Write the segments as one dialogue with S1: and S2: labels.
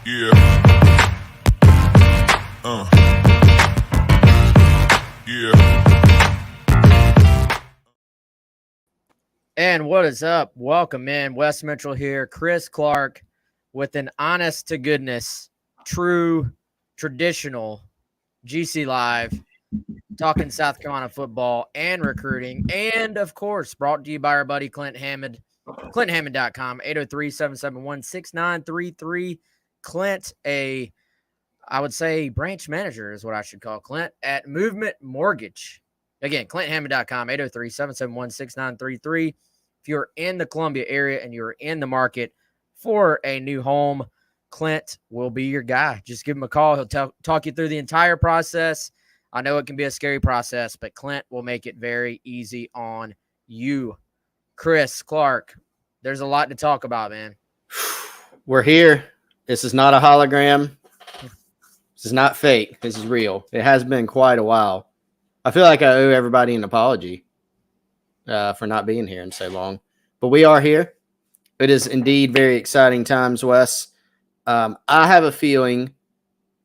S1: Yeah. Yeah.
S2: And what is up? Welcome in. Wes Mitchell here. Chris Clark with an honest to goodness, true, traditional GC Live, talking South Carolina football and recruiting. And, of course, brought to you by our buddy Clint Hammond, clint.hammond.com, 803-771-6933. Clint, I would say branch manager is what I should call Clint at Movement Mortgage. Again, clint.hammond.com, 803-771-6933. If you're in the Columbia area and you're in the market for a new home, Clint will be your guy. Just give him a call. He'll talk you through the entire process. I know it can be a scary process, but Clint will make it very easy on you. Chris Clark, there's a lot to talk about, man.
S3: We're here. This is not a hologram. This is not fake. This is real. It has been quite a while. I feel like I owe everybody an apology for not being here in so long. But we are here. It is indeed very exciting times, Wes. I have a feeling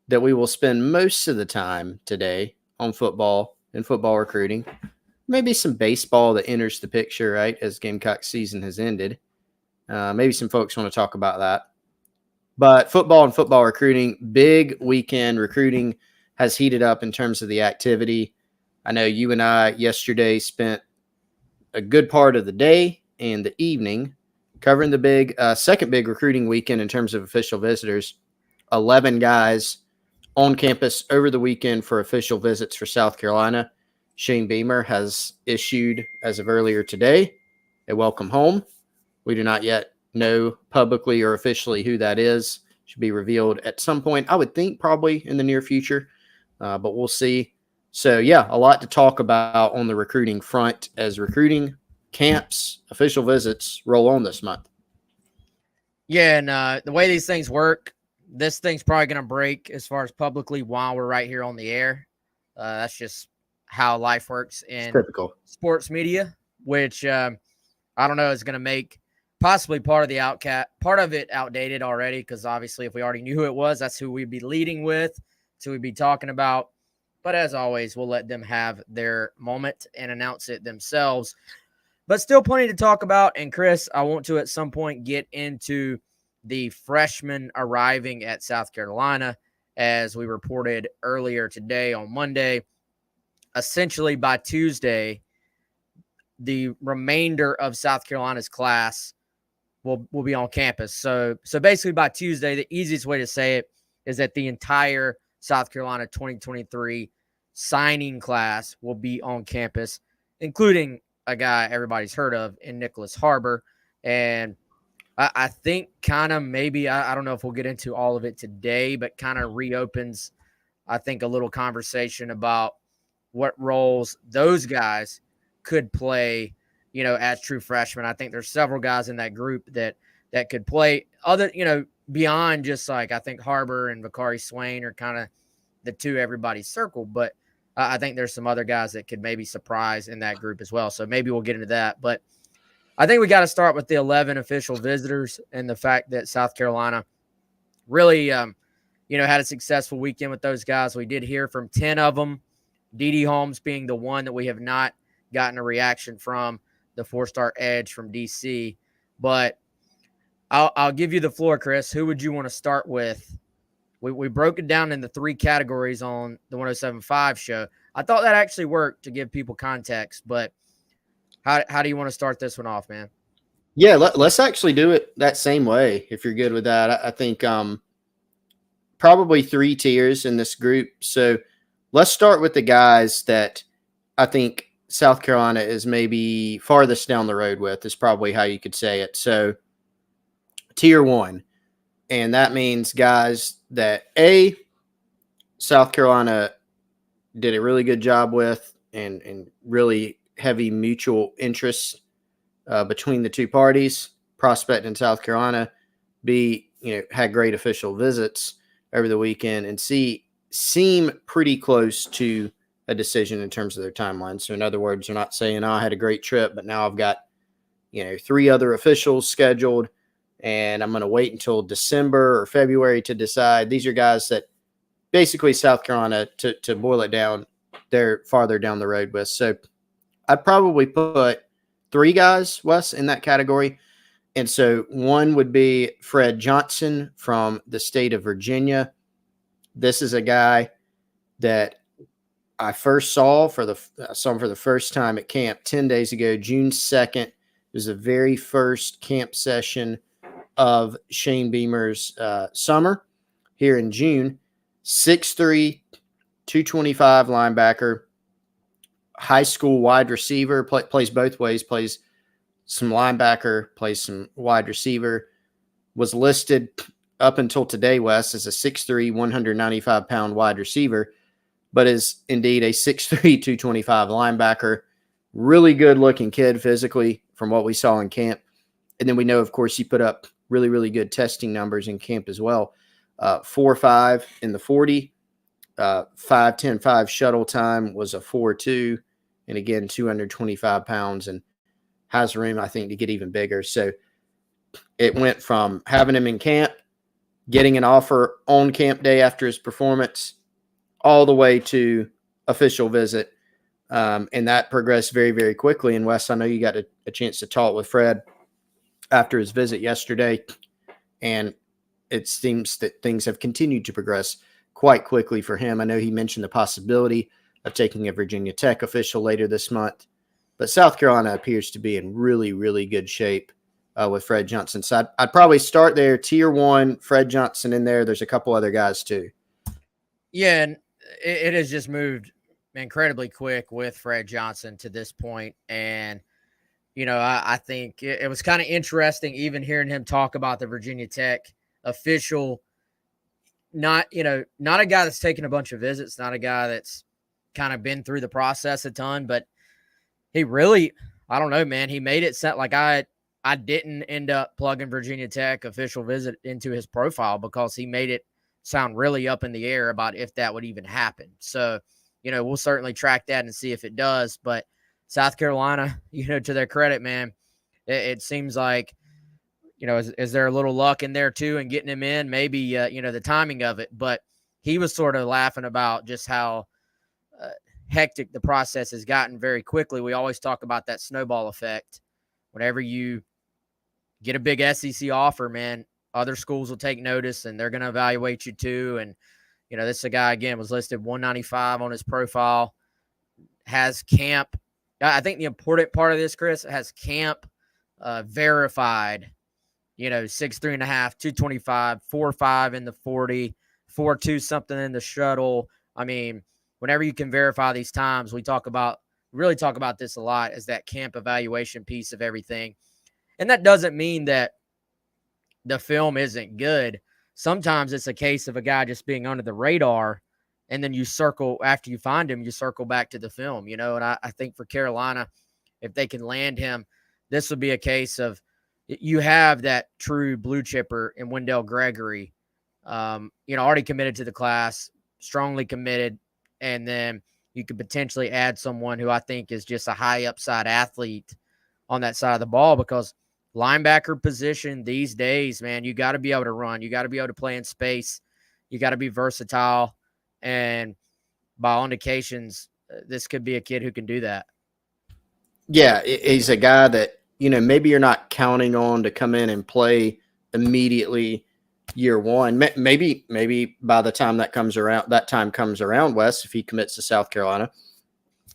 S3: that we will spend most of the time today on football and football recruiting. Maybe some baseball that enters the picture, right, as Gamecock season has ended. Maybe some folks want to talk about that. But football and football recruiting, big weekend recruiting has heated up in terms of the activity. I know you and I yesterday spent a good part of the day and the evening covering the big second big recruiting weekend in terms of official visitors. 11 guys on campus over the weekend for official visits for South Carolina. Shane Beamer has issued, as of earlier today, a welcome home. We do not yet know publicly or officially who that is. Should be revealed at some point. I would think probably in the near future, but we'll see. So, yeah, a lot to talk about on the recruiting front as recruiting camps, official visits roll on this month.
S2: Yeah, and the way these things work, this thing's probably going to break as far as publicly while we're right here on the air. That's just how life works in sports media, which I don't know is going to make possibly part of it outdated already, because obviously if we already knew who it was, that's who we'd be leading with, that's who we'd be talking about. But as always, we'll let them have their moment and announce it themselves. But still plenty to talk about. And Chris, I want to at some point get into the freshmen arriving at South Carolina, as we reported earlier today on Monday. Essentially by Tuesday, the remainder of South Carolina's class will be on campus. So basically by Tuesday, the easiest way to say it is that the entire South Carolina 2023 signing class will be on campus, including a guy everybody's heard of in Nicholas Harbor. And I think kind of maybe, I don't know if we'll get into all of it today, but kind of reopens, I think, a little conversation about what roles those guys could play, as true freshmen. I think there's several guys in that group that could play other, beyond just like, I think Harbor and Vakari Swain are kind of the two everybody's circled, but I think there's some other guys that could maybe surprise in that group as well. So maybe we'll get into that. But I think we got to start with the 11 official visitors and the fact that South Carolina really, had a successful weekend with those guys. We did hear from 10 of them, D.D. Holmes being the one that we have not gotten a reaction from, the 4-star edge from D.C. But I'll give you the floor, Chris. Who would you want to start with? We broke it down into 3 categories on the 107.5 show. I thought that actually worked to give people context, but how do you want to start this one off, man?
S3: Yeah, let's actually do it that same way, if you're good with that. I think probably 3 tiers in this group. So let's start with the guys that I think South Carolina is maybe farthest down the road with, is probably how you could say it. So tier 1, and that means guys that South Carolina did a really good job with, and really heavy mutual interest between the two parties, prospect in South Carolina. B, had great official visits over the weekend, and C, seem pretty close to a decision in terms of their timeline. So in other words, they're not saying, I had a great trip, but now I've got, 3 other officials scheduled. and I'm going to wait until December or February to decide. These are guys that basically South Carolina, to boil it down, they're farther down the road with. So I'd probably put 3 guys, Wes, in that category. And so one would be Fred Johnson from the state of Virginia. This is a guy that I first saw for the first time at camp 10 days ago, June 2nd. It was the very first camp session of Shane Beamer's summer here in June. 6'3", 225 linebacker, high school wide receiver, plays both ways, plays some linebacker, plays some wide receiver, was listed up until today, Wes, as a 6'3", 195-pound wide receiver, but is indeed a 6'3", 225 linebacker. Really good-looking kid physically from what we saw in camp. And then we know, of course, he put up really, really good testing numbers in camp as well. 4.5 in the 40, 5.10.5 shuttle time was a 4.2, and again, 225 pounds, and has room, I think, to get even bigger. So it went from having him in camp, getting an offer on camp day after his performance, all the way to official visit. And that progressed very, very quickly. And Wes, I know you got a chance to talk with Fred after his visit yesterday, and it seems that things have continued to progress quite quickly for him. I know he mentioned the possibility of taking a Virginia Tech official later this month, but South Carolina appears to be in really, really good shape with Fred Johnson. So I'd probably start there, tier 1, Fred Johnson in there. There's a couple other guys too.
S2: Yeah, and it has just moved incredibly quick with Fred Johnson to this point. And, you know, I think it was kind of interesting even hearing him talk about the Virginia Tech official, not a guy that's taken a bunch of visits, not a guy that's kind of been through the process a ton, but he really, I don't know, man, he made it sound like I didn't end up plugging Virginia Tech official visit into his profile because he made it sound really up in the air about if that would even happen. So, you know, we'll certainly track that and see if it does. But South Carolina, you know, to their credit, man, it seems like, you know, is there a little luck in there too and getting him in? Maybe, you know, the timing of it. But he was sort of laughing about just how hectic the process has gotten very quickly. We always talk about that snowball effect. Whenever you get a big SEC offer, man, other schools will take notice and they're going to evaluate you too. And, you know, this guy, again, was listed 195 on his profile, has camp. I think the important part of this, Chris, has camp verified, you know, 6'3.5", 225, 4.5 in the 40, 4.2 something in the shuttle. I mean, whenever you can verify these times, we really talk about this a lot, as that camp evaluation piece of everything. And that doesn't mean that the film isn't good. Sometimes it's a case of a guy just being under the radar, and then you circle, after you find him, you circle back to the film, you know. And I think for Carolina, if they can land him, this would be a case of, you have that true blue chipper in Wendell Gregory, you know, already committed to the class, strongly committed. And then you could potentially add someone who I think is just a high upside athlete on that side of the ball, because linebacker position these days, man, you got to be able to run. You got to be able to play in space. You got to be versatile. And by all indications, this could be a kid who can do that.
S3: Yeah, he's a guy that, you know, maybe you're not counting on to come in and play immediately year one. Maybe by the time that time comes around, Wes, if he commits to South Carolina,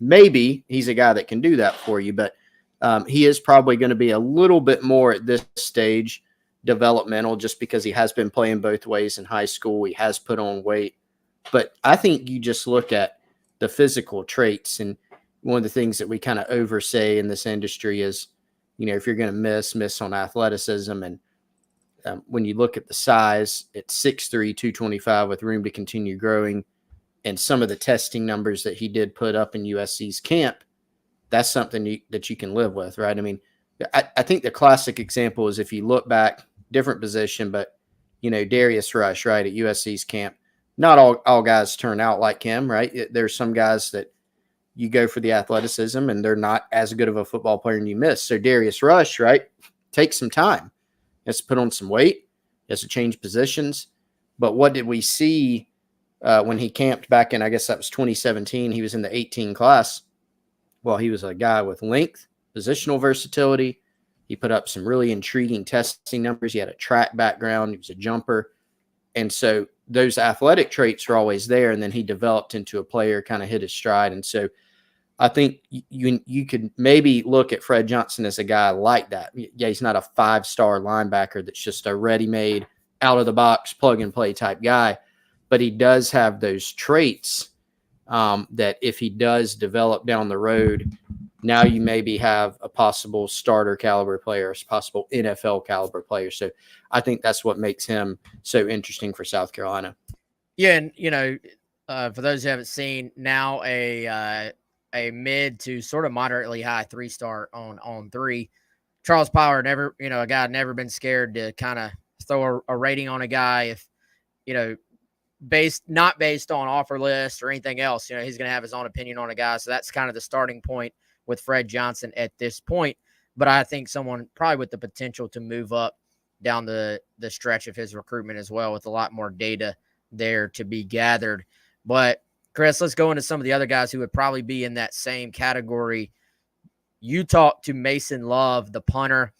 S3: maybe he's a guy that can do that for you. But he is probably going to be a little bit more at this stage developmental, just because he has been playing both ways in high school. He has put on weight. But I think you just look at the physical traits, and one of the things that we kind of oversay in this industry is, you know, if you're going to miss on athleticism. And when you look at the size, it's 6'3", 225 with room to continue growing. And some of the testing numbers that he did put up in USC's camp, that's something that you can live with, right? I mean, I think the classic example is, if you look back, different position, but, you know, Darius Rush, right, at USC's camp. Not all guys turn out like him, right? There's some guys that you go for the athleticism and they're not as good of a football player and you miss. So Darius Rush, right, takes some time. He has to put on some weight. He has to change positions. But what did we see when he camped back in, I guess that was 2017? He was in the 18 class. Well, he was a guy with length, positional versatility. He put up some really intriguing testing numbers. He had a track background. He was a jumper. And so those athletic traits are always there. And then he developed into a player, kind of hit his stride. And so I think you could maybe look at Fred Johnson as a guy like that. Yeah, he's not a 5-star linebacker that's just a ready-made, out-of-the-box, plug-and-play type guy. But he does have those traits that if he does develop down the road, now you maybe have a possible starter caliber player, a possible NFL caliber player. So I think that's what makes him so interesting for South Carolina.
S2: Yeah, and for those who haven't seen, now a mid to sort of moderately high 3-star on 3. Charles Power a guy never been scared to kind of throw a rating on a guy if not based on offer list or anything else. He's going to have his own opinion on a guy. So that's kind of the starting point with Fred Johnson at this point. But I think someone probably with the potential to move up down the stretch of his recruitment as well, with a lot more data there to be gathered. But Chris, let's go into some of the other guys who would probably be in that same category. You talked to Mason Love, the punter.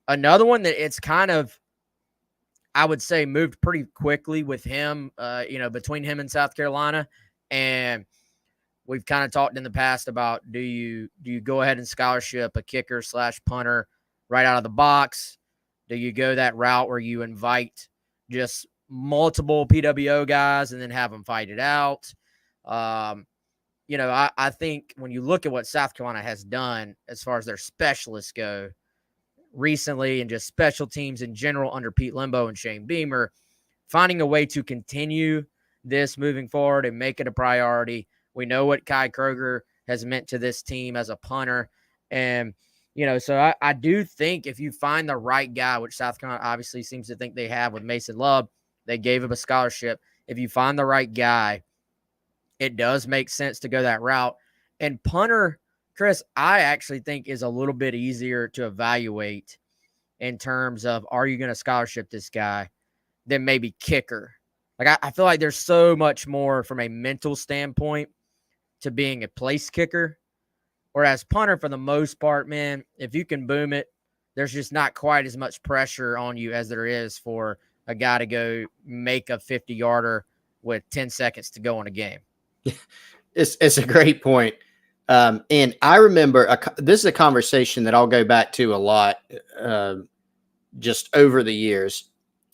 S2: Another one that it's kind of, I would say, moved pretty quickly with him, between him and South Carolina. And we've kind of talked in the past about, do you go ahead and scholarship a kicker / punter right out of the box? Do you go that route where you invite just multiple PWO guys and then have them fight it out? I think when you look at what South Carolina has done as far as their specialists go recently, and just special teams in general under Pete Lembo and Shane Beamer, finding a way to continue this moving forward and make it a priority. We know what Kai Kroger has meant to this team as a punter. And, so I do think if you find the right guy, which South Carolina obviously seems to think they have with Mason Love, they gave him a scholarship. If you find the right guy, it does make sense to go that route. And punter, Chris, I actually think is a little bit easier to evaluate in terms of, are you going to scholarship this guy, than maybe kicker. Like, I feel like there's so much more from a mental standpoint to being a place kicker. Whereas punter, for the most part, man, if you can boom it, there's just not quite as much pressure on you as there is for a guy to go make a 50-yarder with 10 seconds to go in a game.
S3: It's a great point. And I remember this is a conversation that I'll go back to a lot just over the years.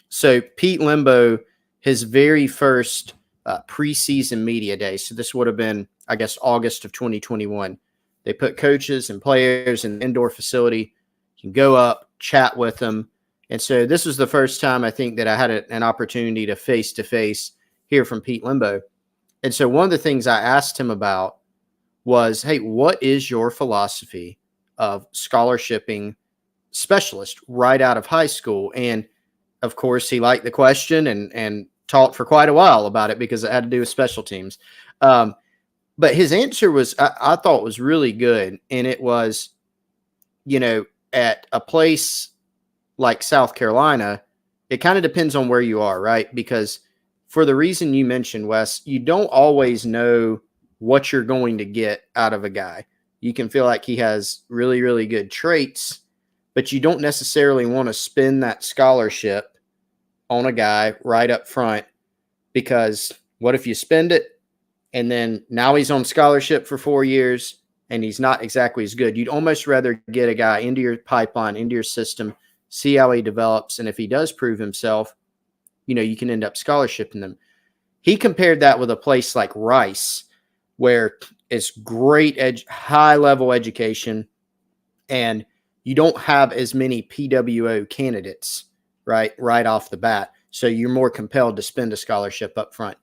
S3: So Pete Lembo, his very first preseason media day, so this would have been, I guess, August of 2021. They put coaches and players in the indoor facility. You can go up, chat with them. And so this was the first time I think that I had an opportunity to face hear from Pete Lembo. And so one of the things I asked him about was, hey, what is your philosophy of scholarshiping specialist right out of high school? And of course, he liked the question and talked for quite a while about it because it had to do with special teams. But his answer was, I thought was really good. And it was, at a place like South Carolina, it kind of depends on where you are, right? Because for the reason you mentioned, Wes, you don't always know what you're going to get out of a guy. You can feel like he has really, really good traits, but you don't necessarily want to spend that scholarship on a guy right up front, because what if you spend it and then now he's on scholarship for 4 years and he's not exactly as good? You'd almost rather get a guy into your pipeline, into your system, see how he develops. And if he does prove himself, you can end up scholarshiping them. He compared that with a place like Rice, where it's great high-level education, and you don't have as many PWO candidates, right off the bat. So you're more compelled to spend a scholarship up front.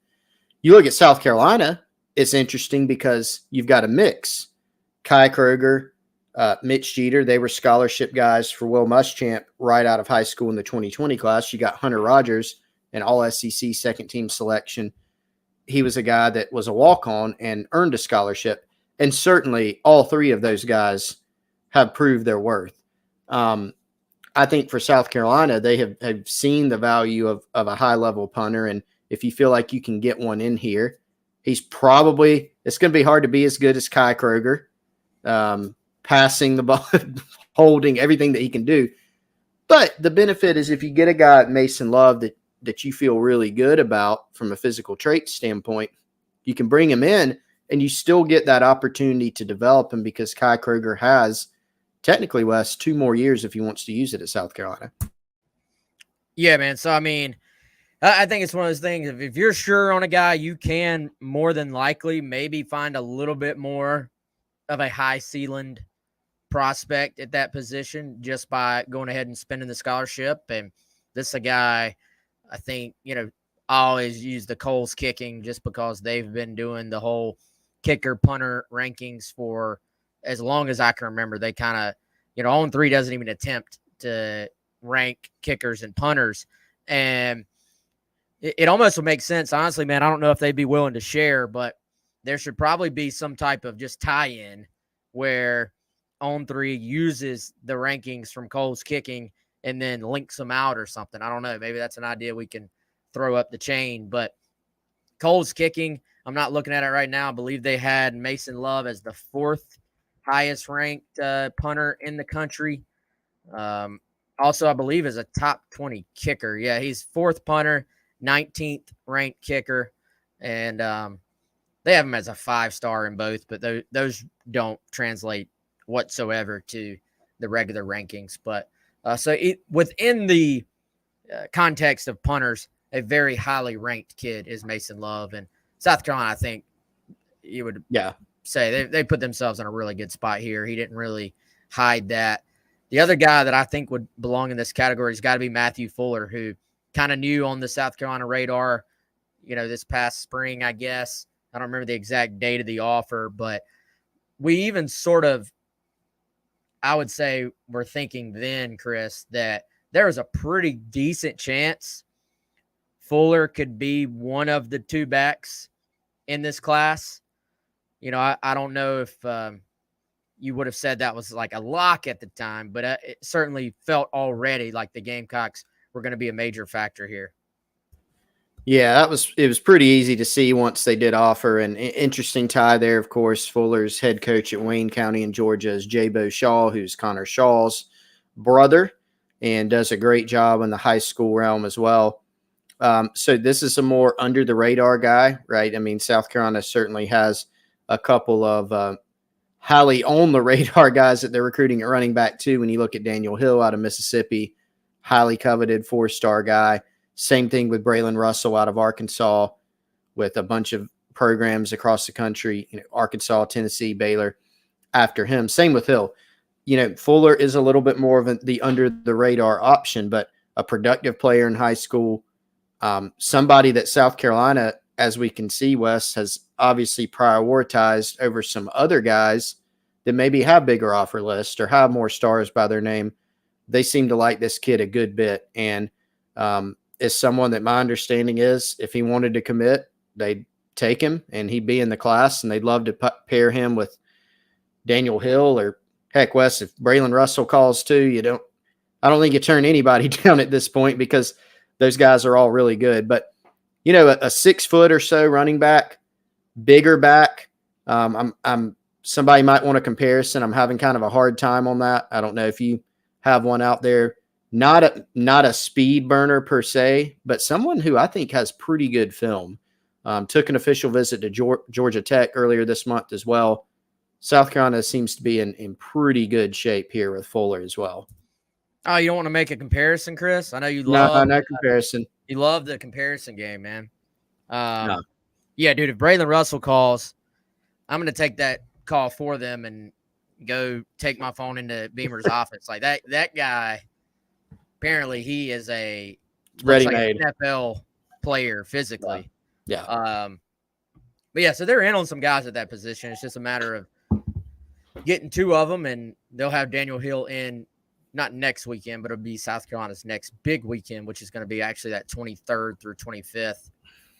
S3: You look at South Carolina, it's interesting because you've got a mix. Kai Kroger, Mitch Jeter, they were scholarship guys for Will Muschamp right out of high school in the 2020 class. You got Hunter Rogers, an all-SEC second-team selection. He was a guy that was a walk-on and earned a scholarship. And certainly all three of those guys have proved their worth. I I think for South Carolina, they have seen the value of a high-level punter, and if you feel like you can get one in here, it's going to be hard to be as good as Kai Kroger, passing the ball, holding everything that he can do. But the benefit is if you get a guy at Mason Love that you feel really good about from a physical trait standpoint, you can bring him in and you still get that opportunity to develop him because Kai Kroger has technically, Wes, 2 more years if he wants to use it at South Carolina.
S2: Yeah, man. So, I mean, I think it's one of those things. If you're sure on a guy, you can more than likely maybe find a little bit more of a high-ceilinged prospect at that position just by going ahead and spending the scholarship. And this is a guy, I think, I always use the Coles kicking just because they've been doing the whole kicker punter rankings for as long as I can remember. They kind of, On 3 doesn't even attempt to rank kickers and punters. And it almost would make sense. Honestly, man, I don't know if they'd be willing to share, but there should probably be some type of just tie-in where On 3 uses the rankings from Cole's kicking and then links them out or something. I don't know. Maybe that's an idea we can throw up the chain. But Cole's kicking, I'm not looking at it right now. I believe they had Mason Love as the 4th highest ranked punter in the country. Also, I believe is a top 20 kicker. Yeah, he's 4th punter, 19th ranked kicker. And they have him as a 5-star in both, but those don't translate whatsoever to the regular rankings. But within the context of punters, a very highly ranked kid is Mason Love. And South Carolina, I think you would say they put themselves in a really good spot here. He didn't really hide that. The other guy that I think would belong in this category has got to be Matthew Fuller, who kind of new on the South Carolina radar, this past spring, I guess. I don't remember the exact date of the offer, but we even sort of, I would say we're thinking then, Chris, that there was a pretty decent chance Fuller could be one of the 2 backs in this class. I don't know if you would have said that was like a lock at the time, but it certainly felt already like the Gamecocks were going to be a major factor here.
S3: Yeah, it was pretty easy to see once they did offer. An interesting tie there, of course. Fuller's head coach at Wayne County in Georgia is J-Bo Shaw, who's Connor Shaw's brother and does a great job in the high school realm as well. So this is a more under the radar guy, right? I mean, South Carolina certainly has a couple of highly on the radar guys that they're recruiting at running back too. When you look at Daniel Hill out of Mississippi, highly coveted 4-star guy. Same thing with Braylon Russell out of Arkansas with a bunch of programs across the country, Arkansas, Tennessee, Baylor after him. Same with Hill. Fuller is a little bit more of the under the radar option, but a productive player in high school. Somebody that South Carolina, as we can see, Wes, has obviously prioritized over some other guys that maybe have bigger offer lists or have more stars by their name. They seem to like this kid a good bit. And is someone that my understanding is if he wanted to commit, they'd take him and he'd be in the class, and they'd love to pair him with Daniel Hill or heck, Wes, if Braylon Russell calls too, I don't think you turn anybody down at this point because those guys are all really good. But, a 6 foot or so running back, bigger back. I'm somebody might want a comparison. I'm having kind of a hard time on that. I don't know if you have one out there. Not a speed burner per se, but someone who I think has pretty good film. Took an official visit to Georgia Tech earlier this month as well. South Carolina seems to be in pretty good shape here with Fuller as well.
S2: Oh, you don't want to make a comparison, Chris? I know you love
S3: no comparison.
S2: You love the comparison game, man.
S3: No.
S2: Yeah, dude, if Braylon Russell calls, I'm going to take that call for them and go take my phone into Beamer's office. Like that guy, apparently he is a
S3: ready-made
S2: NFL player physically.
S3: Yeah.
S2: But yeah, so they're in on some guys at that position. It's just a matter of getting 2 of them, and they'll have Daniel Hill in not next weekend, but it'll be South Carolina's next big weekend, which is going to be actually that 23rd through 25th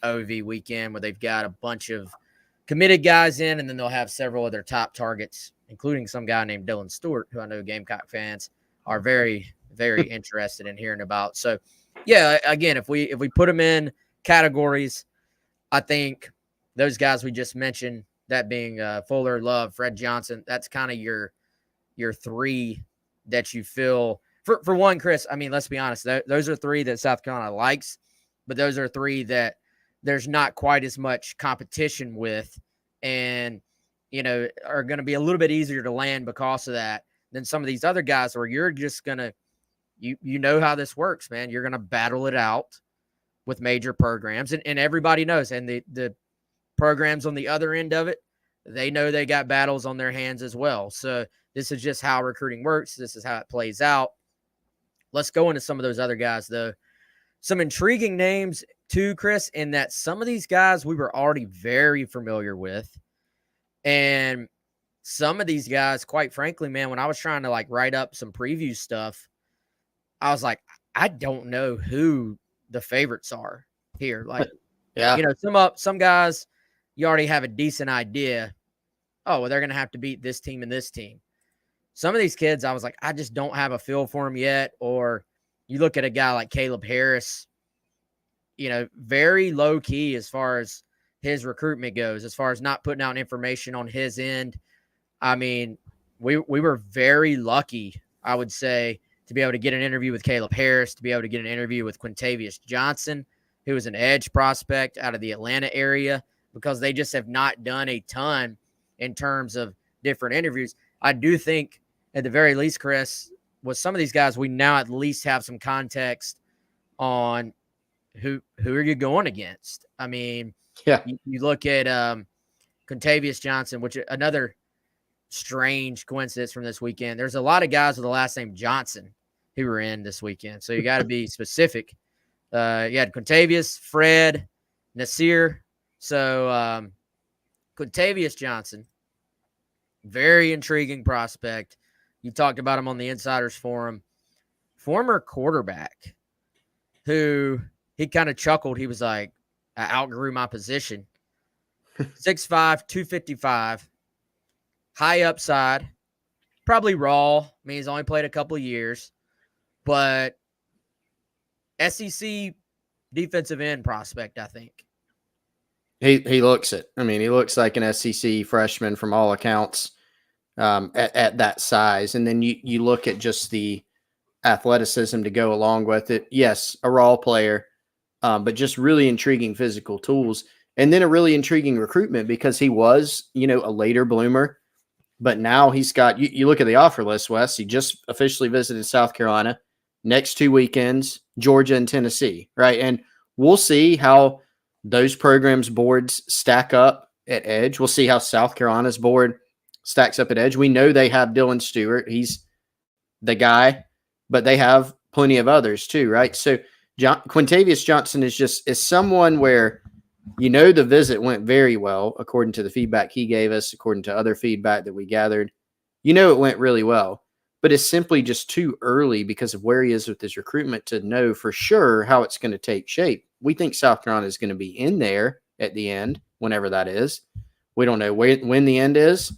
S2: OV weekend, where they've got a bunch of committed guys in, and then they'll have several of their top targets, including some guy named Dylan Stewart, who I know Gamecock fans are very, very interested in hearing about. So, yeah, again, if we put them in categories, I think those guys we just mentioned, that being Fuller, Love, Fred Johnson, that's kind of your three that you feel for one, Chris. I mean, let's be honest, those are three that South Carolina likes, but those are three that there's not quite as much competition with, and are going to be a little bit easier to land because of that than some of these other guys where you're just going to, you know how this works, man. You're going to battle it out with major programs, and everybody knows, and the programs on the other end of it, they know they got battles on their hands as well. So this is just how recruiting works. This is how it plays out. Let's go into some of those other guys, though. Some intriguing names too, Chris, in that some of these guys we were already very familiar with. And some of these guys, quite frankly, man, when I was trying to write up some preview stuff, I was like, I don't know who the favorites are here. Some guys, you already have a decent idea. Oh, well, they're going to have to beat this team and this team. Some of these kids, I was like, I just don't have a feel for them yet. Or you look at a guy like Caleb Harris, very low key as far as his recruitment goes, as far as not putting out information on his end. I mean, we were very lucky, I would say, to be able to get an interview with Caleb Harris, to be able to get an interview with Quintavious Johnson, who is an edge prospect out of the Atlanta area, because they just have not done a ton in terms of different interviews. I do think, at the very least, Chris, with some of these guys, we now at least have some context on who are you going against. I mean,
S3: yeah,
S2: you look at Quintavious Johnson, which another strange coincidence from this weekend. There's a lot of guys with the last name Johnson who were in this weekend, so you got to be specific. You had Quintavious, Fred, Nasir. So Quintavious Johnson, very intriguing prospect. You talked about him on the Insiders Forum. Former quarterback who he kind of chuckled. He was like, I outgrew my position. 6'5", 255, high upside, probably raw. I mean, he's only played a couple of years, but SEC defensive end prospect, I think.
S3: He looks it. I mean, he looks like an SEC freshman from all accounts at that size. And then you look at just the athleticism to go along with it. Yes, a raw player, but just really intriguing physical tools. And then a really intriguing recruitment because he was, a later bloomer. But now he's got, you look at the offer list, Wes, he just officially visited South Carolina. Next 2 weekends, Georgia and Tennessee, right? And we'll see how those programs' boards stack up at edge. We'll see how South Carolina's board stacks up at edge. We know they have Dylan Stewart. He's the guy, but they have plenty of others too, right? So Quintavious Johnson is someone where the visit went very well, according to the feedback he gave us, according to other feedback that we gathered. It went really well, but it's simply just too early because of where he is with his recruitment to know for sure how it's going to take shape. We think South Carolina is going to be in there at the end, whenever that is. We don't know when the end is.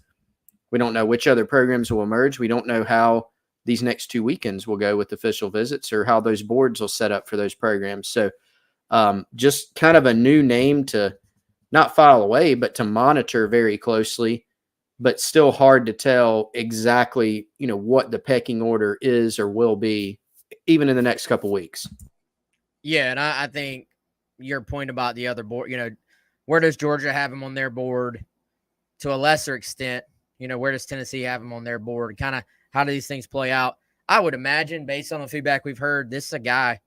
S3: We don't know which other programs will emerge. We don't know how these next 2 weekends will go with official visits or how those boards will set up for those programs. So just kind of a new name to not file away, but to monitor very closely, but still hard to tell exactly, what the pecking order is or will be even in the next couple weeks.
S2: Yeah, and I think your point about the other board, where does Georgia have him on their board? To a lesser extent, where does Tennessee have him on their board? Kind of how do these things play out? I would imagine, based on the feedback we've heard, this is a guy,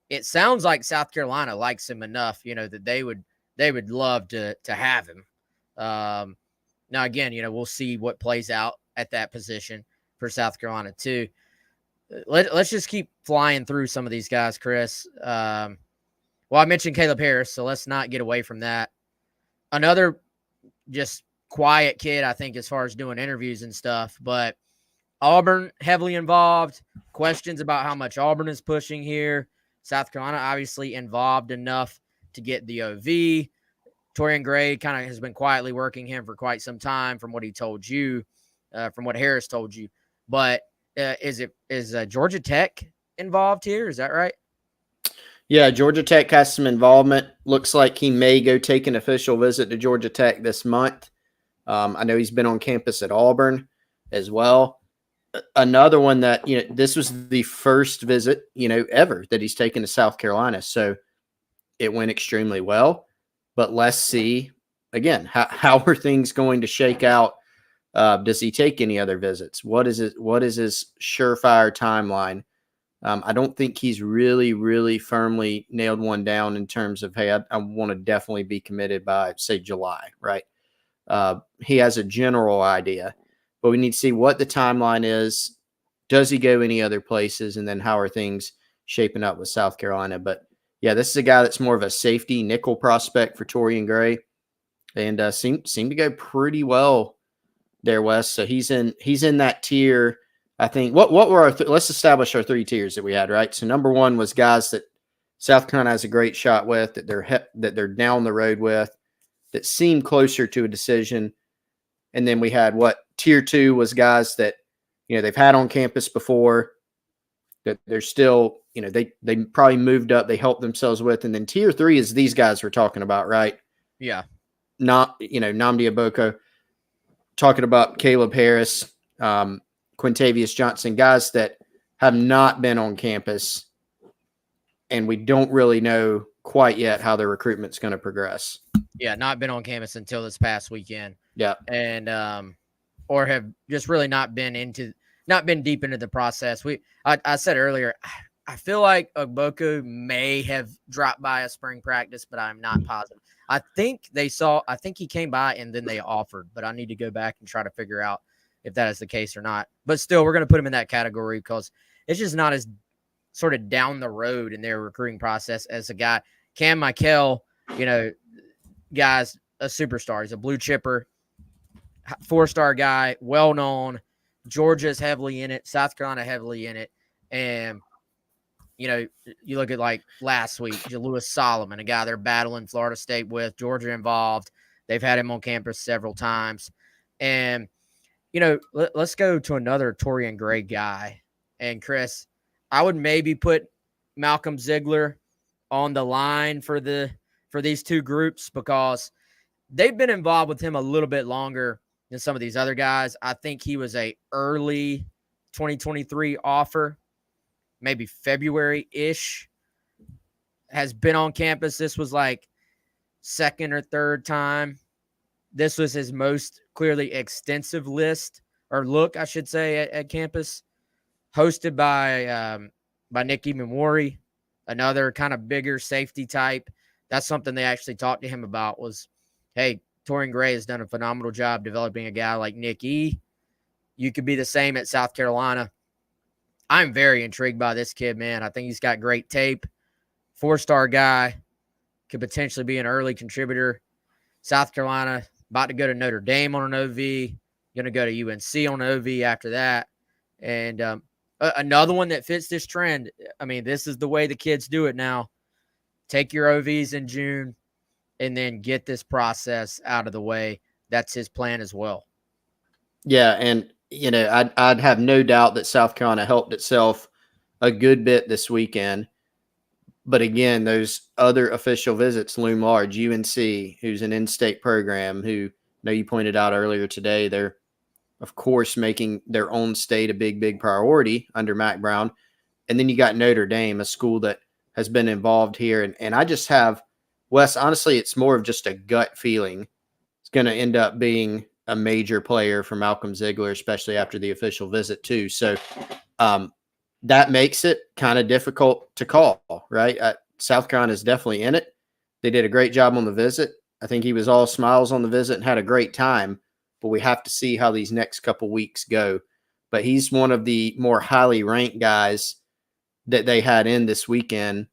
S2: it sounds like South Carolina likes him enough, that they would love to have him. Now, again, we'll see what plays out at that position for South Carolina too. Let's just keep flying through some of these guys, Chris. Well, I mentioned Caleb Harris, so let's not get away from that. Another just quiet kid, I think, as far as doing interviews and stuff, but Auburn heavily involved. Questions about how much Auburn is pushing here. South Carolina obviously involved enough to get the OV. Torian Gray kind of has been quietly working him for quite some time from what he told you, from what Harris told you. But is Georgia Tech involved here. Is that right?
S3: Yeah, Georgia Tech has some involvement. Looks like he may go take an official visit to Georgia Tech this month. I know he's been on campus at Auburn as well. Another one that, this was the first visit, ever that he's taken to South Carolina. So it went extremely well. But let's see, again, how are things going to shake out? Does he take any other visits? What is his surefire timeline? I don't think he's really, really firmly nailed one down in terms of, hey, I want to definitely be committed by, say, July, right? He has a general idea, but we need to see what the timeline is. Does he go any other places? And then how are things shaping up with South Carolina? But yeah, this is a guy that's more of a safety nickel prospect for Torian Gray, and seemed to go pretty well there, Wes. So he's in that tier. I think what were our let's establish our three tiers that we had, right? So number one was guys that South Carolina has a great shot with, that they're down the road with, that seem closer to a decision. And then we had tier two was guys that, they've had on campus before, that they're still, they probably moved up, they helped themselves with. And then tier three is these guys we're talking about, right?
S2: Yeah.
S3: Nnamdi Aboko, talking about Caleb Harris, Quintavious Johnson, guys that have not been on campus, and we don't really know quite yet how their recruitment's going to progress.
S2: Yeah, not been on campus until this past weekend.
S3: Yeah.
S2: And or have just really not been deep into the process. I said earlier, I feel like Ogboku may have dropped by a spring practice, but I'm not positive. I think he came by and then they offered, but I need to go back and try to figure out if that is the case or not. But still, we're going to put him in that category because it's just not as sort of down the road in their recruiting process as a guy. Cam Michael, guy's a superstar. He's a blue chipper, 4-star guy, well-known. Georgia's heavily in it. South Carolina heavily in it. And, you look at like last week, Louis Solomon, a guy they're battling Florida State with, Georgia involved. They've had him on campus several times. And, let's go to another Torian Gray guy. And Chris, I would maybe put Malcolm Ziegler on the line for these two groups because they've been involved with him a little bit longer than some of these other guys. I think he was a early 2023 offer, maybe February-ish, has been on campus. This was like second or third time. This was his most clearly extensive look, I should say, at campus, hosted by Nick Imamori, another kind of bigger safety type. That's something they actually talked to him about was, hey, Torian Gray has done a phenomenal job developing a guy like Nick E. You could be the same at South Carolina. I'm very intrigued by this kid, man. I think he's got great tape. 4-star guy, could potentially be an early contributor. South Carolina, about to go to Notre Dame on an OV, going to go to UNC on an OV after that. And another one that fits this trend, I mean, this is the way the kids do it now. Take your OVs in June and then get this process out of the way. That's his plan as well.
S3: Yeah, and, I'd have no doubt that South Carolina helped itself a good bit this weekend. But again, those other official visits loom large. UNC, who's an in-state program, who you pointed out earlier today, they're, of course, making their own state a big, big priority under Mack Brown. And then you got Notre Dame, a school that has been involved here. And I just have, Wes, honestly, it's more of just a gut feeling. It's going to end up being a major player for Malcolm Ziegler, especially after the official visit too. So that makes it kind of difficult to call, right? South Carolina is definitely in it. They did a great job on the visit. I think he was all smiles on the visit and had a great time, but we have to see how these next couple weeks go. But he's one of the more highly ranked guys that they had in this weekend.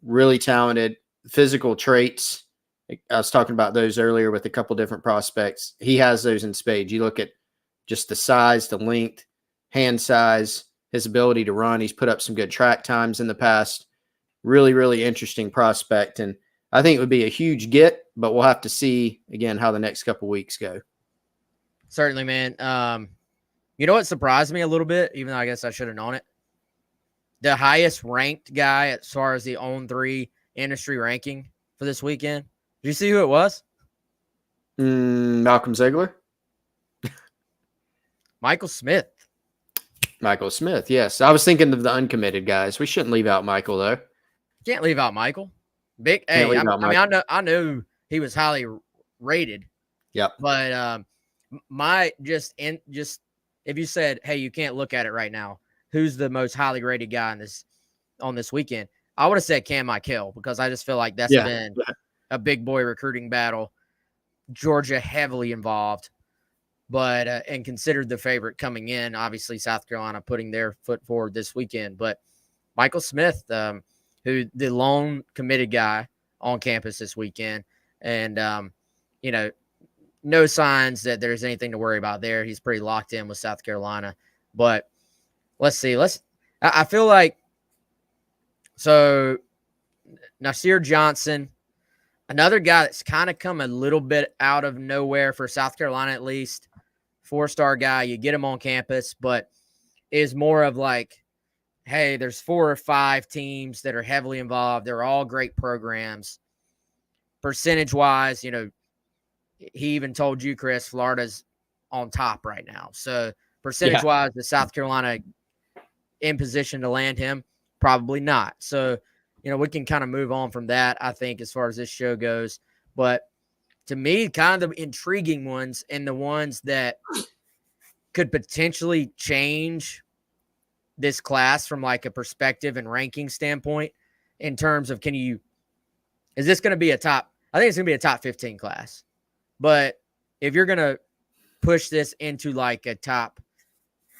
S3: Really talented, physical traits. I was talking about those earlier with a couple different prospects. He has those in spades. You look at just the size, the length, hand size, his ability to run. He's put up some good track times in the past. Really, really interesting prospect. And I think it would be a huge get, but we'll have to see, again, how the next couple weeks go.
S2: Certainly, man. You know what surprised me a little bit, even though I guess I should have known it? the highest ranked guy as far as the On3 industry ranking for this weekend? Did you see who it was?
S3: Malcolm Ziegler?
S2: Michael Smith.
S3: Michael Smith, yes. I was thinking of the uncommitted guys. We shouldn't leave out Michael, though.
S2: Can't leave out Michael. I know he was highly rated.
S3: Yep.
S2: But if you said, hey, you can't look at it right now, who's the most highly rated guy on this weekend? I would have said Cam Michael, because I just feel like that's been a big boy recruiting battle. Georgia heavily involved, but and considered the favorite coming in. Obviously, South Carolina putting their foot forward this weekend. But Michael Smith, who the lone committed guy on campus this weekend, and no signs that there's anything to worry about there. He's pretty locked in with South Carolina. But let's see. I feel like, so Nasir Johnson, another guy that's kind of come a little bit out of nowhere for South Carolina, at least. 4-star guy. You get him on campus, but is more of like, hey, there's 4 or 5 teams that are heavily involved. They're all great programs. Percentage-wise, he even told you, Chris, Florida's on top right now. So percentage-wise, is South Carolina in position to land him? Probably not. So, we can kind of move on from that, I think, as far as this show goes. But to me, kind of the intriguing ones and the ones that could potentially change this class from like a perspective and ranking standpoint in terms of is this going to be I think it's going to be a top 15 class. But if you're going to push this into like a top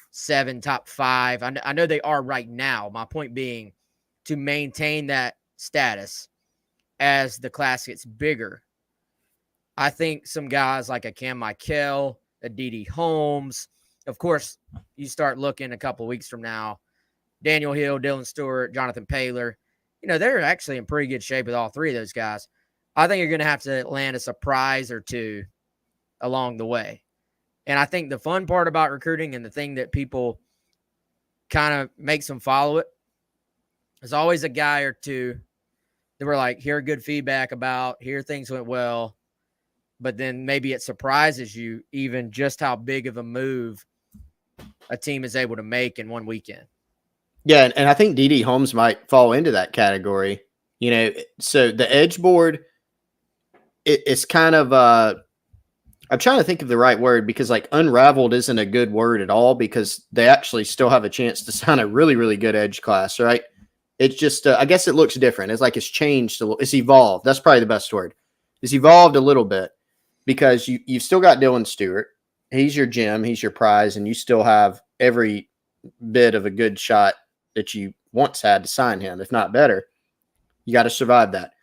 S2: 7, top 5, I know they are right now. My point being to maintain that status as the class gets bigger. I think some guys like a Cam Michael, a D.D. Holmes, of course, you start looking a couple weeks from now, Daniel Hill, Dylan Stewart, Jonathan Paylor, they're actually in pretty good shape with all 3 of those guys. I think you're going to have to land a surprise or 2 along the way. And I think the fun part about recruiting and the thing that people kind of makes them follow it is always a guy or 2 that were like, hear good feedback about, here things went well. But then maybe it surprises you even just how big of a move a team is able to make in one weekend.
S3: Yeah, and I think D.D. Holmes might fall into that category. So the edge board, it's kind of I'm trying to think of the right word, because like unraveled isn't a good word at all, because they actually still have a chance to sign a really, really good edge class, right? It's just, I guess it looks different. It's like it's changed. It's evolved. That's probably the best word. It's evolved a little bit, because you've still got Dylan Stewart. He's your gem. He's your prize. And you still have every bit of a good shot that you once had to sign him, if not better. You got to survive that.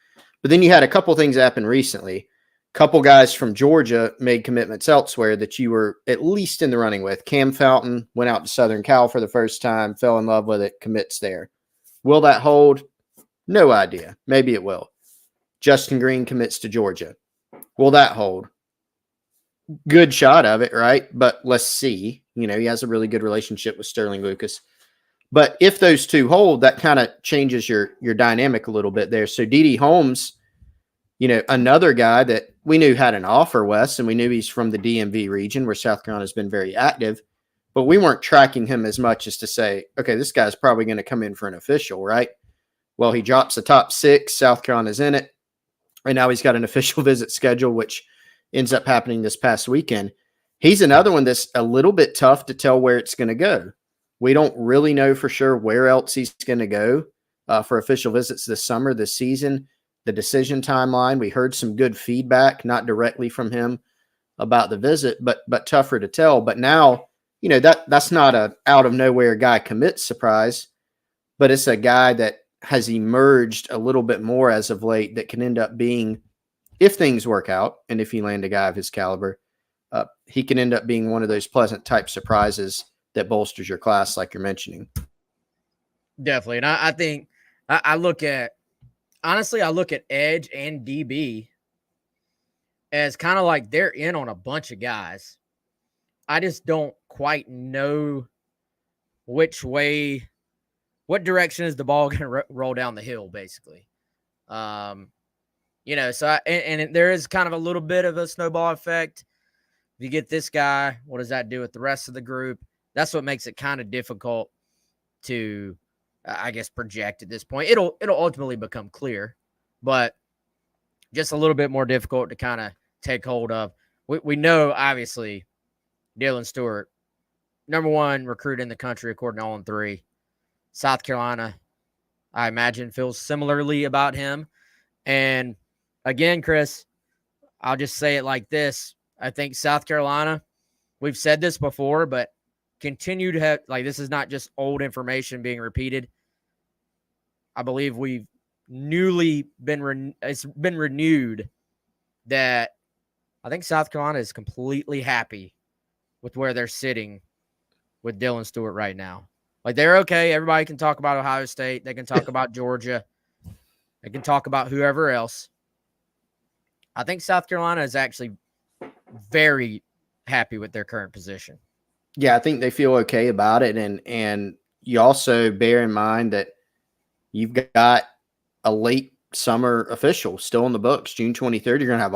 S3: But then you had a couple things happen recently. A couple guys from Georgia made commitments elsewhere that you were at least in the running with. Cam Fountain went out to Southern Cal for the first time, fell in love with it, commits there. Will that hold? No idea. Maybe it will. Justin Green commits to Georgia. Will that hold? Good shot of it, right? But let's see. He has a really good relationship with Sterling Lucas. But if those 2 hold, that kind of changes your dynamic a little bit there. So D.D. Holmes, another guy that we knew had an offer, Wes, and we knew he's from the DMV region where South Carolina has been very active, but we weren't tracking him as much as to say, okay, this guy's probably going to come in for an official, right? Well, he drops the top 6. South Carolina's in it. And now he's got an official visit schedule, which ends up happening this past weekend. He's another one that's a little bit tough to tell where it's going to go. We don't really know for sure where else he's going to go for official visits this summer, this season. The decision timeline, we heard some good feedback, not directly from him about the visit, but tougher to tell. But now, that's not a out of nowhere guy commit surprise, but it's a guy that has emerged a little bit more as of late that can end up being, if things work out, and if you land a guy of his caliber, he can end up being one of those pleasant type surprises that bolsters your class like you're mentioning.
S2: Definitely. And I think I look at edge and DB as kind of like they're in on a bunch of guys. I just don't quite know which way what direction is the ball going to roll down the hill, basically. So there is kind of a little bit of a snowball effect. If you get this guy, what does that do with the rest of the group? That's what makes it kind of difficult to, I guess, project at this point. It'll ultimately become clear, but just a little bit more difficult to kind of take hold of. We know, obviously, Dylan Stewart, number one recruit in the country, according to All in 3. South Carolina, I imagine, feels similarly about him. And again, Chris, I'll just say it like this. I think South Carolina, we've said this before, but continue to have, like, this is not just old information being repeated. I believe we've it's been renewed that I think South Carolina is completely happy with where they're sitting with Dylan Stewart right now. Like, they're okay. Everybody can talk about Ohio State. They can talk about Georgia. They can talk about whoever else. I think South Carolina is actually very happy with their current position.
S3: Yeah, I think they feel okay about it. And you also bear in mind that you've got a late summer official still in the books. June 23rd, you're going to have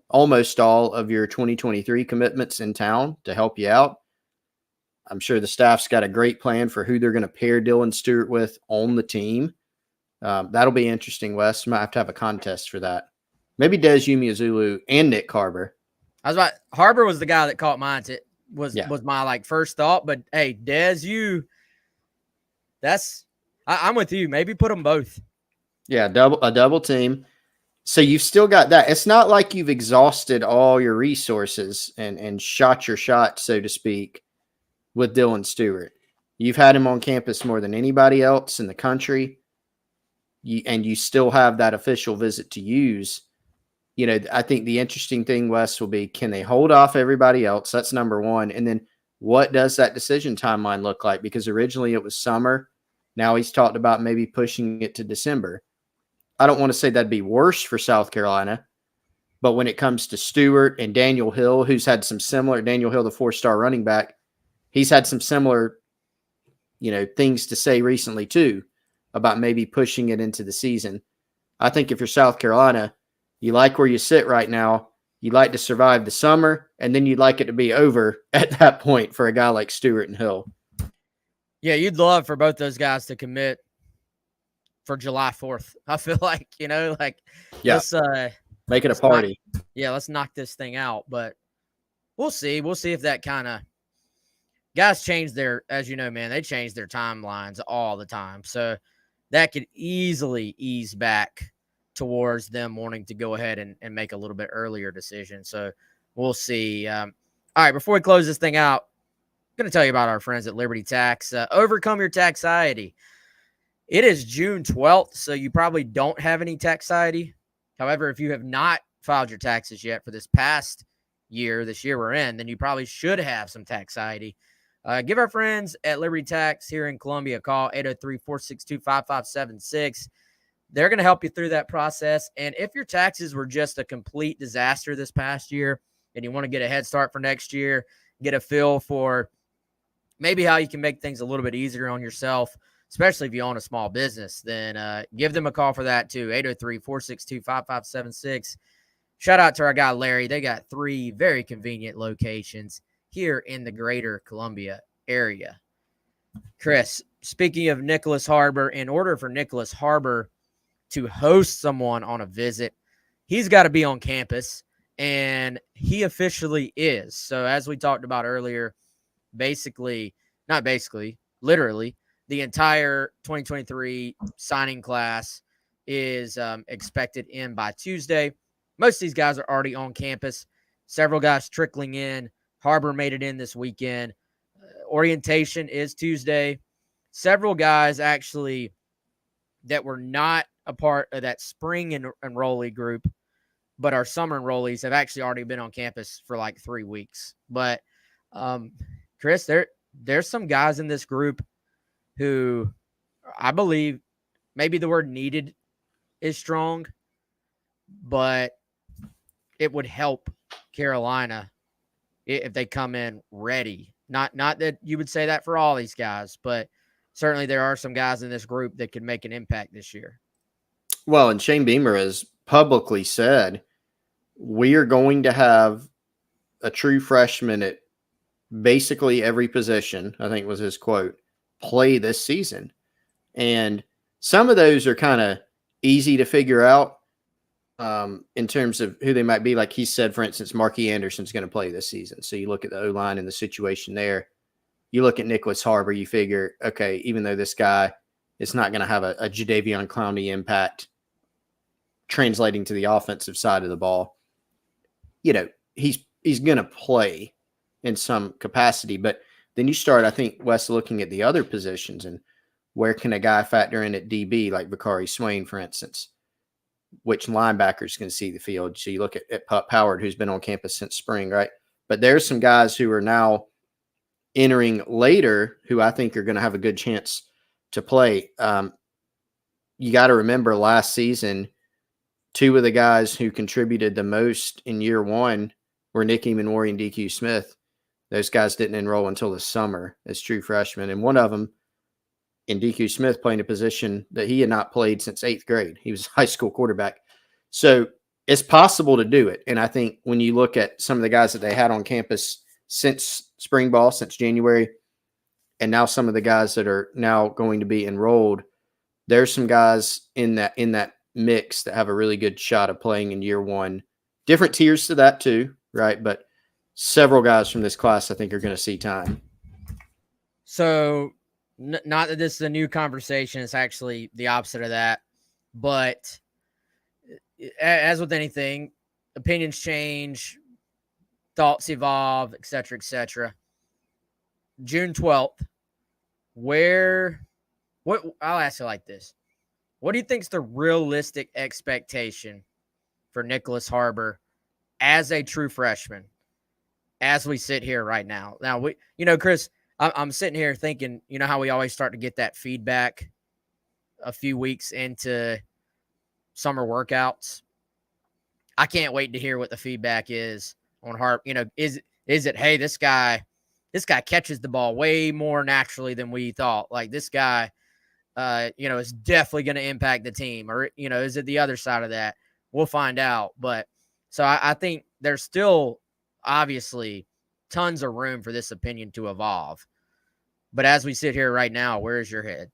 S3: almost all of your 2023 commitments in town to help you out. I'm sure the staff's got a great plan for who they're going to pair Dylan Stewart with on the team. That'll be interesting, Wes. Might have to have a contest for that. Maybe Des Umeozulu and Nick Harbor.
S2: Harbor was the guy that caught mine. Was my first thought, but hey, Des, I'm with you. Maybe put them both.
S3: Yeah, a double team. So you've still got that. It's not like you've exhausted all your resources and shot your shot, so to speak, with Dylan Stewart. You've had him on campus more than anybody else in the country, and you still have that official visit to use. I think the interesting thing, Wes, will be, can they hold off everybody else? That's number one. And then what does that decision timeline look like? Because originally it was summer. Now he's talked about maybe pushing it to December. I don't want to say that'd be worse for South Carolina, but when it comes to Stewart and Daniel Hill, who's had some similar, Daniel Hill, the 4-star running back, he's had some similar, things to say recently too about maybe pushing it into the season. I think if you're South Carolina, you like where you sit right now. You'd like to survive the summer, and then you'd like it to be over at that point for a guy like Stewart and Hill.
S2: Yeah, you'd love for both those guys to commit for July 4th. I feel like, let's
S3: make it a party.
S2: Let's knock this thing out. But we'll see. We'll see if that kind of guys change as you know, man, they change their timelines all the time. So that could easily ease back towards them wanting to go ahead and make a little bit earlier decision. So we'll see. All right, before we close this thing out, I'm going to tell you about our friends at Liberty Tax. Overcome your taxiety. It is June 12th, so you probably don't have any taxiety. However, if you have not filed your taxes yet for this year we're in, then you probably should have some taxiety. Give our friends at Liberty Tax here in Columbia a call, 803-462-5576. They're going to help you through that process. And if your taxes were just a complete disaster this past year and you want to get a head start for next year, get a feel for maybe how you can make things a little bit easier on yourself, especially if you own a small business, then give them a call for that too, 803-462-5576. Shout out to our guy, Larry. They got 3 very convenient locations here in the greater Columbia area. Chris, speaking of Nicholas Harbor, in order for Nicholas Harbor to host someone on a visit, he's got to be on campus, and he officially is. So as we talked about earlier, literally, the entire 2023 signing class is expected in by Tuesday. Most of these guys are already on campus. Several guys trickling in. Harbor made it in this weekend. Orientation is Tuesday. Several guys actually that were not a part of that spring enrollee group, but our summer enrollees have actually already been on campus for like 3 weeks. But Chris, there's some guys in this group who I believe maybe the word needed is strong, but it would help Carolina if they come in ready. Not that you would say that for all these guys, but certainly there are some guys in this group that can make an impact this year.
S3: Well, and Shane Beamer has publicly said, we are going to have a true freshman at basically every position, I think was his quote, play this season. And some of those are kind of easy to figure out in terms of who they might be. Like he said, for instance, Marquis Anderson's going to play this season. So you look at the O-line and the situation there. You look at Nicholas Harbor, you figure, okay, even though this guy is not going to have a Jadeveon Clowney impact translating to the offensive side of the ball, you know, he's going to play in some capacity. But then you start, I think, Wes, looking at the other positions and where can a guy factor in at DB, like Bakari Swain, for instance? Which linebackers can see the field? So you look at Pup Howard, who's been on campus since spring, right? But there's some guys who are now entering later who I think are going to have a good chance to play. You got to remember last season, two of the guys who contributed the most in year one were Nick Emanwari and DQ Smith. Those guys didn't enroll until the summer as true freshmen. And one of them, in DQ Smith, playing a position that he had not played since 8th grade. He was a high school quarterback. So it's possible to do it. And I think when you look at some of the guys that they had on campus since spring ball, since January, and now some of the guys that are now going to be enrolled, there's some guys in that mix that have a really good shot of playing in year one. Different tiers to that too, right? But several guys from this class I think are going to see time.
S2: So not that this is a new conversation, it's actually the opposite of that. But as with anything, opinions change, thoughts evolve, et cetera, et cetera. June 12th, I'll ask you like this. What do you think is the realistic expectation for Nicholas Harbor as a true freshman as we sit here right now? Now, Chris, I'm sitting here thinking, you know how we always start to get that feedback a few weeks into summer workouts? I can't wait to hear what the feedback is on Harbor. Is it, hey, this guy catches the ball way more naturally than we thought. Like this guy, is definitely going to impact the team, or, is it the other side of that? We'll find out. But so I think there's still obviously tons of room for this opinion to evolve. But as we sit here right now, where's your head?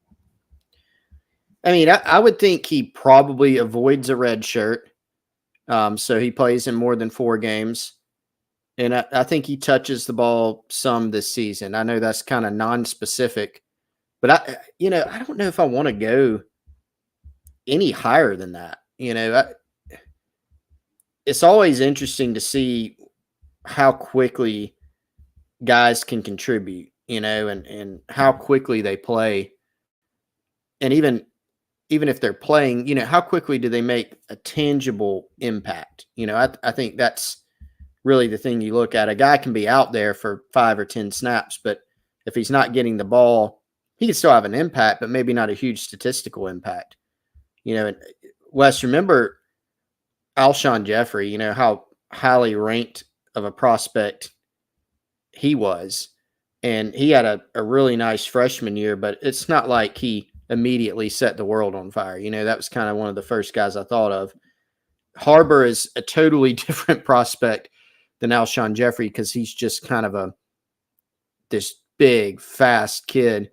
S3: I mean, I would think he probably avoids a red shirt. So he plays in more than 4 games. And I think he touches the ball some this season. I know that's kind of non-specific, but I don't know if I want to go any higher than that. It's always interesting to see how quickly guys can contribute, and how quickly they play. And even if they're playing, how quickly do they make a tangible impact? I think that's really the thing you look at. A guy can be out there for 5 or 10 snaps, but if he's not getting the ball, he can still have an impact, but maybe not a huge statistical impact. And Wes, remember Alshon Jeffrey, how highly ranked of a prospect he was. And he had a really nice freshman year, but it's not like he immediately set the world on fire. That was kind of one of the first guys I thought of. Harbor is a totally different prospect than Alshon Jeffrey because he's just kind of this big, fast kid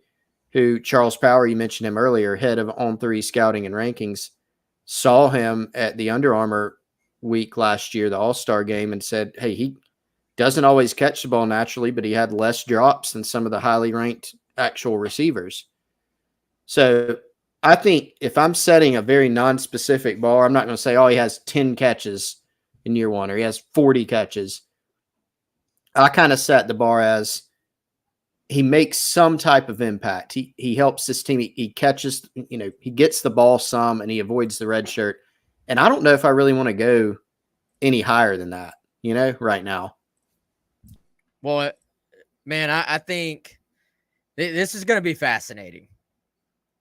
S3: who Charles Power, you mentioned him earlier, head of On3 scouting and rankings, saw him at the Under Armour week last year, the All-Star game, and said, hey, he doesn't always catch the ball naturally, but he had less drops than some of the highly ranked actual receivers. So I think if I'm setting a very non-specific bar, I'm not going to say, oh, he has 10 catches in year one or he has 40 catches. I kind of set the bar as he makes some type of impact. He helps this team. He catches, he gets the ball some and he avoids the red shirt. And I don't know if I really want to go any higher than that, right now.
S2: Well, man, I think this is going to be fascinating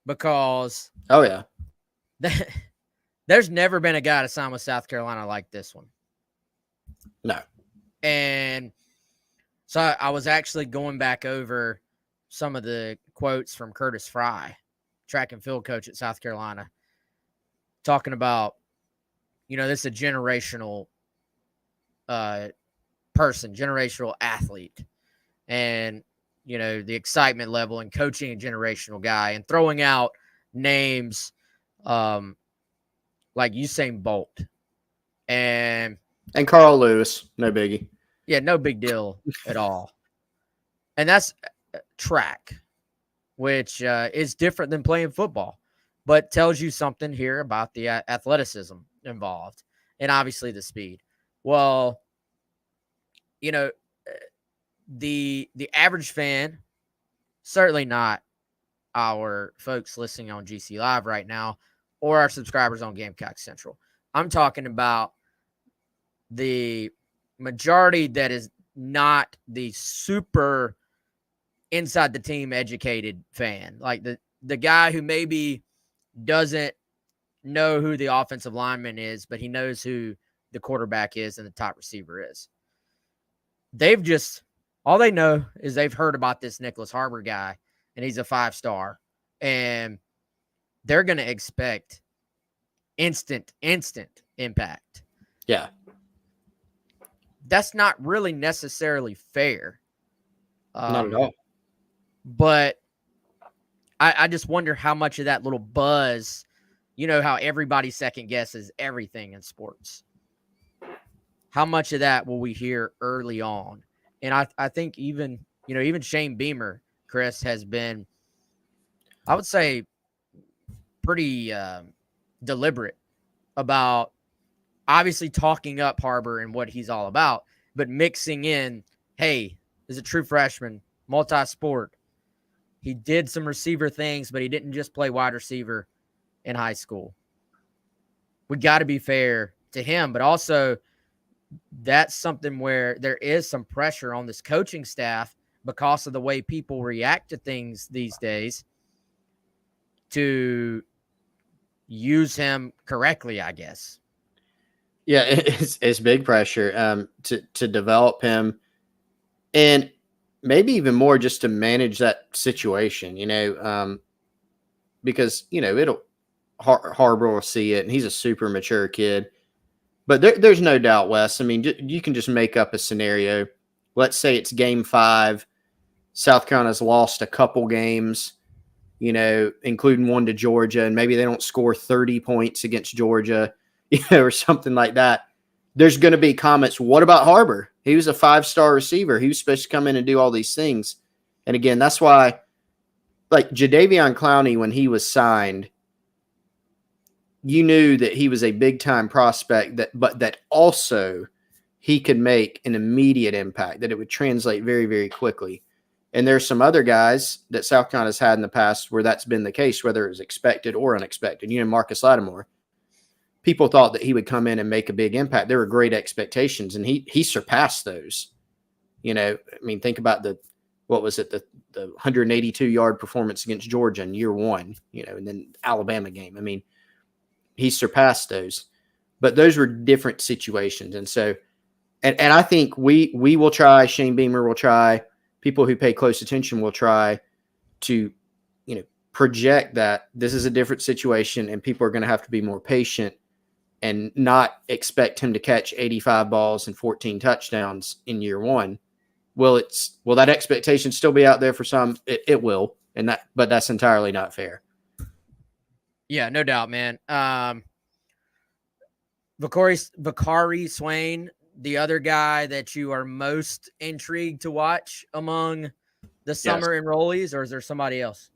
S2: because there's never been a guy to sign with South Carolina like this one.
S3: No.
S2: And so I was actually going back over some of the quotes from Curtis Fry, track and field coach at South Carolina, talking about, this is a generational person, generational athlete, and, the excitement level and coaching a generational guy and throwing out names like Usain Bolt and
S3: Carl Lewis. No biggie.
S2: Yeah, no big deal at all. And that's track, which is different than playing football, but tells you something here about the athleticism involved and obviously the speed. Well, the average fan, certainly not our folks listening on GC Live right now or our subscribers on Gamecock Central. I'm talking about the majority that is not the super inside the team educated fan, like the guy who maybe doesn't know who the offensive lineman is, but he knows who the quarterback is and the top receiver is. All they know is they've heard about this Nicholas Harbor guy, and he's a 5-star, and they're going to expect instant impact.
S3: Yeah.
S2: That's not really necessarily fair.
S3: Not at all.
S2: But I just wonder how much of that little buzz, how everybody second guesses everything in sports. How much of that will we hear early on? And I think even Shane Beamer, Chris, has been, I would say, pretty deliberate about obviously talking up Harbor and what he's all about, but mixing in, hey, is a true freshman, multi-sport. He did some receiver things, but he didn't just play wide receiver in high school. We got to be fair to him, but also that's something where there is some pressure on this coaching staff because of the way people react to things these days to use him correctly, I guess.
S3: Yeah, it's big pressure to develop him, and maybe even more just to manage that situation, because Harbor will see it, and he's a super mature kid. But there's no doubt, Wes. I mean, you can just make up a scenario. Let's say it's game 5. South Carolina's lost a couple games, including one to Georgia, and maybe they don't score 30 points against Georgia, or something like that. There's going to be comments. What about Harbor? He was a 5-star receiver. He was supposed to come in and do all these things. And again, that's why, like Jadeveon Clowney, when he was signed, you knew that he was a big-time prospect, but that also he could make an immediate impact, that it would translate very, very quickly. And there's some other guys that South Carolina's had in the past where that's been the case, whether it was expected or unexpected. Marcus Lattimore. People thought that he would come in and make a big impact. There were great expectations, and he surpassed those. Think about the 182-yard performance against Georgia in year 1, and then Alabama game. He surpassed those. But those were different situations. And so, and I think we will try, Shane Beamer will try, people who pay close attention will try to, project that this is a different situation and people are going to have to be more patient and not expect him to catch 85 balls and 14 touchdowns in year 1. Will that expectation still be out there for some? It will, but that's entirely not fair.
S2: Yeah, no doubt, man. Vakari Swain, the other guy that you are most intrigued to watch among the summer enrollees, or is there somebody else?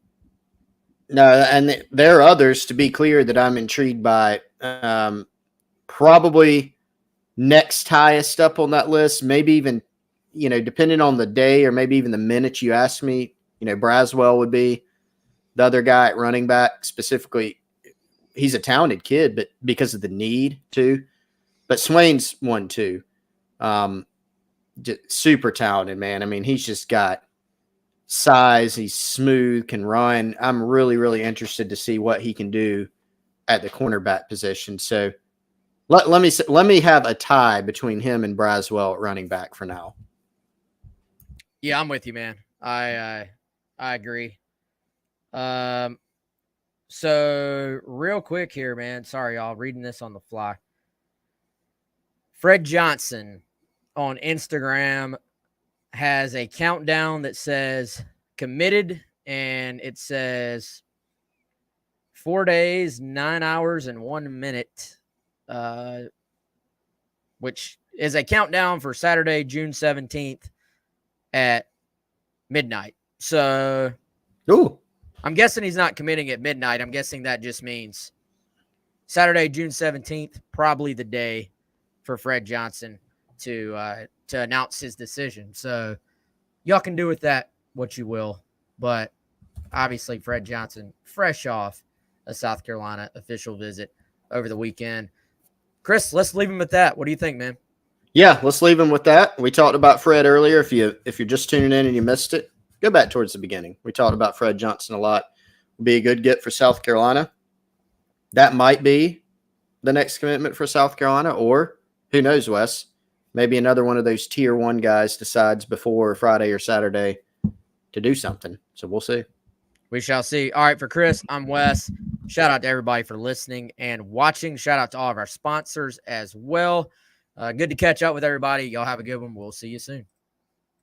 S3: No, and there are others, to be clear, that I'm intrigued by. Probably next highest up on that list, maybe even, depending on the day or maybe even the minute you ask me, Braswell would be the other guy at running back. Specifically, he's a talented kid, but because of the need too. But Swain's one too. Just super talented, man. He's just got size. He's smooth, can run. I'm really, really interested to see what he can do at the cornerback position. So let me have a tie between him and Braswell at running back for now.
S2: Yeah, I'm with you, man. I agree. So real quick here, man. Sorry, y'all. Reading this on the fly. Fred Johnson on Instagram has a countdown that says committed, and it says 4 days, 9 hours, and 1 minute, which is a countdown for Saturday, June 17th at midnight. So, I'm guessing he's not committing at midnight. I'm guessing that just means Saturday, June 17th, probably the day for Fred Johnson to announce his decision. So, y'all can do with that what you will. But obviously, Fred Johnson, fresh off a South Carolina official visit over the weekend. Chris, let's leave him with that. What do you think, man?
S3: Yeah, let's leave him with that. We talked about Fred earlier. If you're just tuning in and you missed it, go back towards the beginning. We talked about Fred Johnson a lot. Would be a good get for South Carolina. That might be the next commitment for South Carolina, or who knows, Wes? Maybe another one of those tier 1 guys decides before Friday or Saturday to do something. So we'll see.
S2: We shall see. All right, for Chris, I'm Wes. Shout out to everybody for listening and watching. Shout out to all of our sponsors as well. Good to catch up with everybody. Y'all have a good one. We'll see you soon.